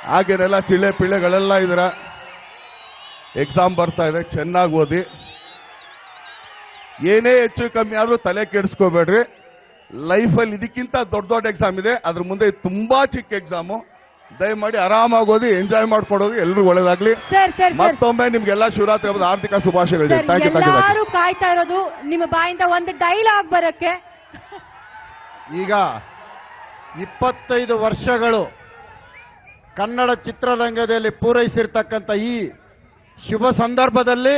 ಹಾಗೇನೆಲ್ಲ ಪಿಳ್ಳೆಗಳೆಲ್ಲ ಇದ್ರ ಎಕ್ಸಾಮ್ ಬರ್ತಾ ಇದೆ, ಚೆನ್ನಾಗಿ ಓದಿ. ಏನೇ ಹೆಚ್ಚು ಕಮ್ಮಿ ಆದ್ರೂ ತಲೆ ಕೆಡಿಸ್ಕೋಬೇಡ್ರಿ. ಲೈಫಲ್ಲಿ ಇದಕ್ಕಿಂತ ದೊಡ್ಡ ದೊಡ್ಡ ಎಕ್ಸಾಮ್ ಇದೆ, ಅದ್ರ ಮುಂದೆ ತುಂಬಾ ಚಿಕ್ಕ ಎಕ್ಸಾಮು. ದಯಮಾಡಿ ಆರಾಮಾಗಿ ಓದಿ, ಎಂಜಾಯ್ ಮಾಡ್ಕೊಡೋದು. ಎಲ್ರಿಗೂ ಒಳ್ಳೇದಾಗ್ಲಿ. ಮತ್ತೊಮ್ಮೆ ನಿಮ್ಗೆಲ್ಲ ಶಿವರಾತ್ರಿ ಹಬ್ಬದ ಆರ್ಥಿಕ ಶುಭಾಶಯಗಳು. ಎಲ್ಲರೂ ಕಾಯ್ತಾ ಇರೋದು ನಿಮ್ಮ ಬಾಯಿಂದ ಒಂದು ಡೈಲಾಗ್ ಬರಕ್ಕೆ. ಈಗ 25 ವರ್ಷಗಳು ಕನ್ನಡ ಚಿತ್ರರಂಗದಲ್ಲಿ ಪೂರೈಸಿರ್ತಕ್ಕಂಥ ಈ ಶುಭ ಸಂದರ್ಭದಲ್ಲಿ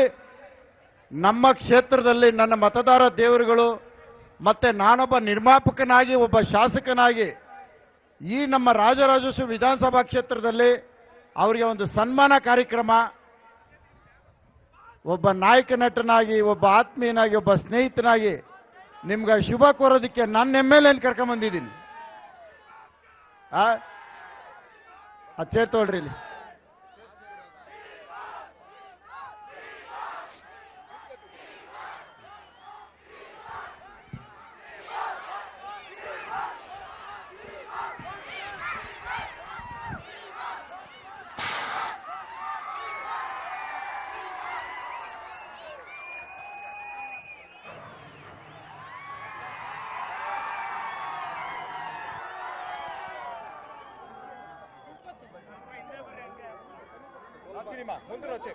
ನಮ್ಮ ಕ್ಷೇತ್ರದಲ್ಲಿ ನನ್ನ ಮತದಾರ ದೇವರುಗಳು ಮತ್ತೆ ನಾನೊಬ್ಬ ನಿರ್ಮಾಪಕನಾಗಿ ಒಬ್ಬ ಶಾಸಕನಾಗಿ ಈ ನಮ್ಮ ರಾಜರಾಜೇಶ್ವರಿ ವಿಧಾನಸಭಾ ಕ್ಷೇತ್ರದಲ್ಲಿ ಅವರಿಗೆ ಒಂದು ಸನ್ಮಾನ ಕಾರ್ಯಕ್ರಮ, ಒಬ್ಬ ನಾಯಕ ನಟನಾಗಿ, ಒಬ್ಬ ಆತ್ಮೀಯನಾಗಿ, ಒಬ್ಬ ಸ್ನೇಹಿತನಾಗಿ ನಿಮ್ಗೆ ಶುಭ ಕೋರೋದಕ್ಕೆ ನನ್ನ MLA ಕರ್ಕೊಂಡ್ ಬಂದಿದ್ದೀನಿ. ಚೇರ್ ತಗೊಳ್ರಿ ಇಲ್ಲಿ. ముందు వచ్చే